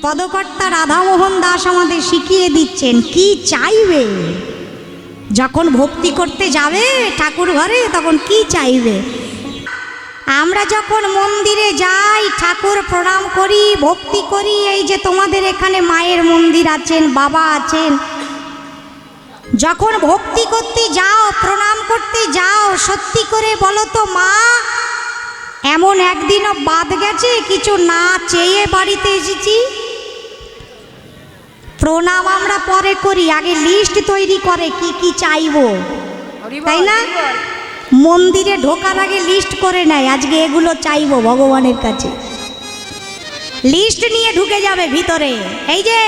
পদকর্তা রাধামোহন দাস আমাদের শিখিয়ে দিচ্ছেন কি চাইবে যখন ভক্তি করতে যাবে ঠাকুর ঘরে, তখন কি চাইবে। আমরা যখন মন্দিরে যাই, ঠাকুর প্রণাম করি, ভক্তি করি, এই যে তোমাদের এখানে মায়ের মন্দির আছেন, বাবা আছেন, যখন ভক্তি করতে যাও, প্রণাম করতে যাও, সত্যি করে বলো তো মা, এমন একদিনও বাদ গেছে কিছু না চেয়ে বাড়িতে এসেছি? প্রণাম আমরা পরে করি, আগে লিস্ট তৈরি করে কি কি চাইবো, তাই না? মন্দিরে ঢোকার আগে লিস্ট করে নেয়, আজকে এগুলো চাইবো ভগবানের কাছে। লিস্ট নিয়ে ঢুকে যাবে ভিতরে, এই যে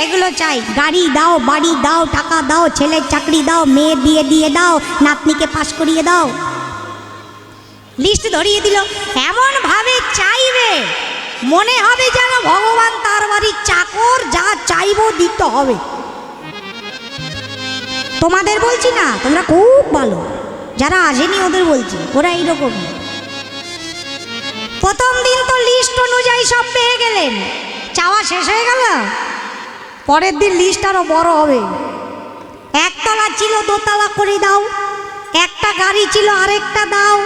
এগুলো চাই, গাড়ি দাও, বাড়ি দাও, টাকা দাও, ছেলের চাকরি দাও, মেয়ে বিয়ে দিয়ে দাও, নাতনিকে পাস করিয়ে দাও, লিস্ট ধরিয়ে দিল। এমন ভাবে চাইবে মনে হবে যেন ভগবান তার বাড়ির চাকর, যা চাইবো দিতে হবে। তোমাদের বলছি না, তোমরা খুব ভালো, যারা আসেনি ওদের বলছি, ওরা এইরকম। প্রথম দিন তো লিস্ট অনুযায়ী সব পেয়ে গেলেন, চাওয়া শেষ হয়ে গেল, পরের দিন লিস্ট আরো বড় হবে। একতলা ছিল দোতলা করে দাও, একটা গাড়ি ছিল আরেকটা দাও,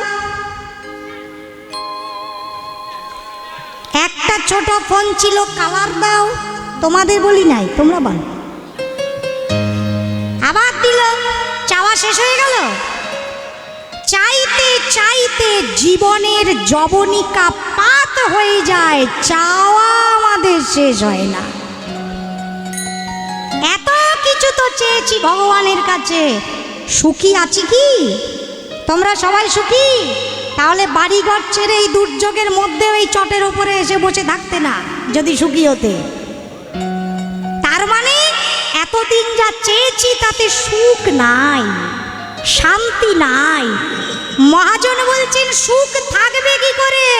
একটা ছোট ফোন ছিল কালার দাও। তোমাদের বলি নাই, তোমরা বল। আবার দিল, চাওয়া শেষ হয়ে গেল। চাইতে চাইতে জীবনের যবনিকা পাত হয়ে যায়, চাওয়া আমাদের শেষ হয় না। এত কিছু তো চেয়েছি ভগবানের কাছে, সুখী আছি কি? তোমরা সবাই সুখী? তাহলে বাড়িঘর ছেড়ে এই দুর্যোগের মধ্যে এই চটের উপরে এসে বসে থাকতে না, যদি সুখী হতে। তার মানে এতদিন যা চেয়েছি তাতে সুখ নাই, শান্তি নাই। মহাজন বলছেন সুখ থাকবে কি করে?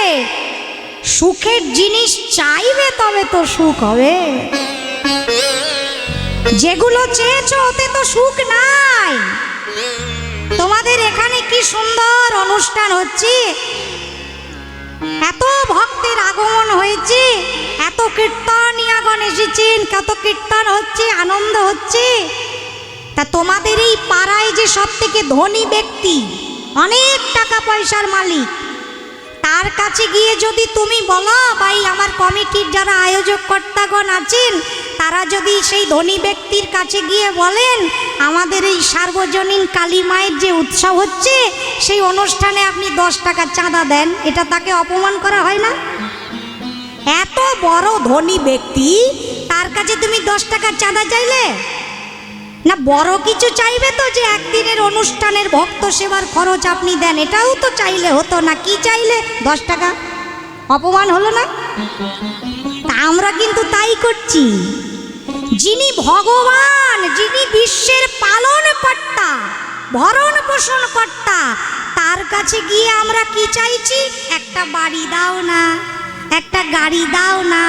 সুখের জিনিস চাইবে তবে তো সুখ হবে। যেগুলো চেয়েছো ওতে তো সুখ নাই। তোমাদের এখানে কি সুন্দর অনুষ্ঠান হচ্ছে, এত ভক্তের আগমন হয়েছে, এত কীর্তনিয়াগণ এসেছেন, কত কীর্তন হচ্ছে, আনন্দ হচ্ছে। তা তোমাদের এই পাড়ায় যে সব থেকে ধনী ব্যক্তি, অনেক টাকা পয়সার মালিক, তার কাছে গিয়ে যদি তুমি বলো, ভাই আমার কমিটির যারা আয়োজক কর্তাগণ আছেন, তারা যদি সেই ধনী ব্যক্তির কাছে গিয়ে বলেন আমাদের এই সার্বজনীন কালী মায়ের যে উৎসব হচ্ছে সেই অনুষ্ঠানে আপনি 10 টাকা চাঁদা দেন, এটা তাকে অপমান করা হয় না? এত বড় ধনী ব্যক্তি, তার কাছে তুমি 10 টাকা চাঁদা চাইলে না? বড় কিছু চাইবে তো, যে একদিনের অনুষ্ঠানের ভক্ত সেবার খরচ আপনি দেন, এটাও তো চাইলে হতো না? কি চাইলে? 10 টাকা। অপমান হলো না? তা আমরা কিন্তু তাই করছি। যিনি ভগবান, যিনি বিশ্বের পালন কর্তা, ভরণ পোষণ কর্তা, তার কাছে গিয়ে আমরা কি চাইছি? একটা বাড়ি দাও না, একটা গাড়ি দাও না,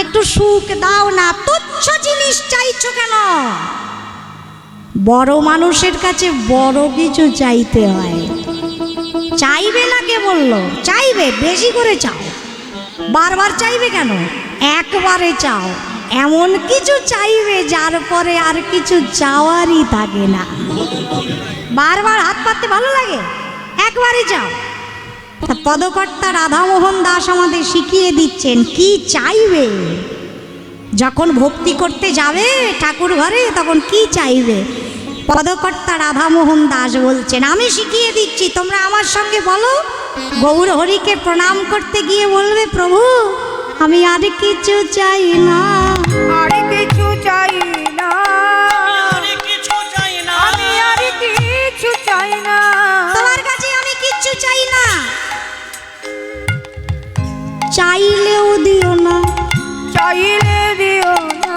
একটু সুখ দাও না। তুচ্ছ জিনিস চাইছো কেন? বড় মানুষের কাছে বড় কিছু চাইতে হয়। চাইবে না কে বললো? চাইবে, বেশি করে চাও। বারবার চাইবে কেন? একবারে চাও। এমন কিছু চাইবে যার পরে আর কিছু চাওয়ারই থাকে না। বারবার হাত পাততে ভালো লাগে? একবারই চাও। পদকর্তা রাধামোহন দাস আমাদের শিখিয়ে দিচ্ছেন কি চাইবে যখন ভক্তি করতে যাবে ঠাকুর ঘরে, তখন কি চাইবে। পদকর্তা রাধামোহন দাস বলছেন, আমি শিখিয়ে দিচ্ছি, তোমরা আমার সঙ্গে বলো। গৌর হরিকে প্রণাম করতে গিয়ে বলবে, প্রভু আমি আর কিছু চাই না, আর কিছু চাই না, আমি আর কিছু চাই না, তোমার কাছে আমি কিচ্ছু চাই না। চাইলেও দিও না, চাইলে দিও না,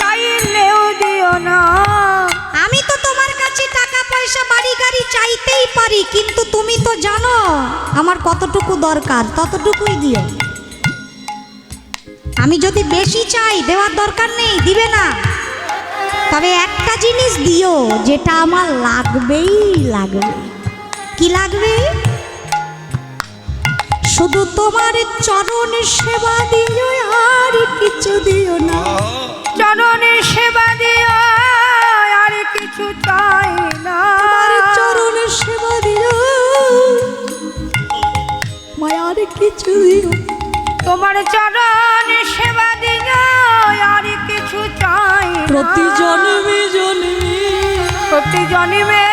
চাইলেও দিও না। আমি তো তোমার কাছে টাকা পয়সা বাড়ি গাড়ি চাইতেই পারি, কিন্তু তুমি তো জানো আমার কতটুকু দরকার, ততটুকুই দিও। আমি যদি বেশি চাই, দেওয়ার দরকার নেই, দিবে না, তবে একটা জিনিস দিও যেটা আমার লাগবেই লাগবে। কি লাগবে? শুধু তোমার চরণ সেবা দিও আর কিছু দিও না। চরণের সেবা দিও আর কিছু চাই না। তোমার চরণ সেবা দিও মায়ার কিছু দিও। তোমার চরণের সেবা দিও আর কিছু চাই না। প্রতি জন্মে জন্মে প্রতি জন্মে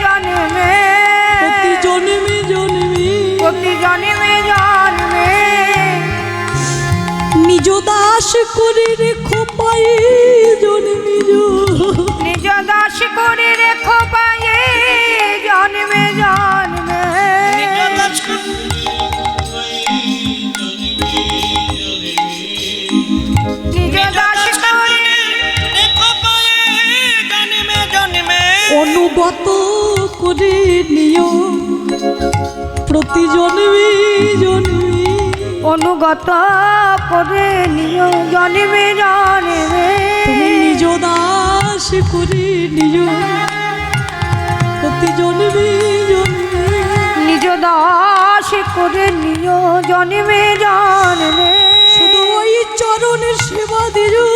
জন্মে প্রতি জন্মে জন্মে প্রতি জন্মে জন্মে নিজ দাস করে রেখো পায়ে জন্মে নিজ দাস করে রেখো পায়ে জন্মে জন্মে। নিজ দাস করে রেখো পায়ে জন্মে জন্মে। অনুগত করে নিও প্রতি জন্মে জন্মে। অনুগত করে নিও জন্মে জন্মে। তুমি নিজ দাস করে নিও প্রতি জন্মে জন্মে। নিজ দাস করে নিও জন্মে জন্মে। শুধু ওই চরণের সেবা দিও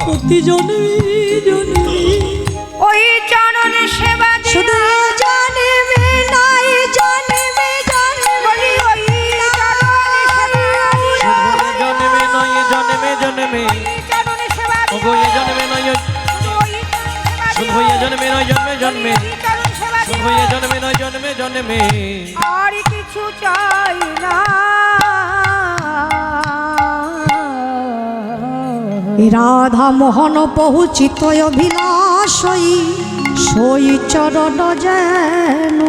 প্রতি জন্মে জন্মে। ওই চরণে সেবা দিও শুধু জন্মে নাই জন্মে জন্মে। বলি ওই চরণে সেবা দিও। জন্মে নয় জন্মে জন্মে। ওই চরণে সেবা দিও। ওগো এ জন্মে নয় ওই চরণে সেবা শুধু দিও। এ জন্মে নয় জন্মে জন্মে। ওই চরণে সেবা দিও। শুধু এ জন্মে নয় জন্মে জন্মে। আর কিছু চাই না। রাধা মোহন পহুচিত অভিলাষই সই চরণ যেন।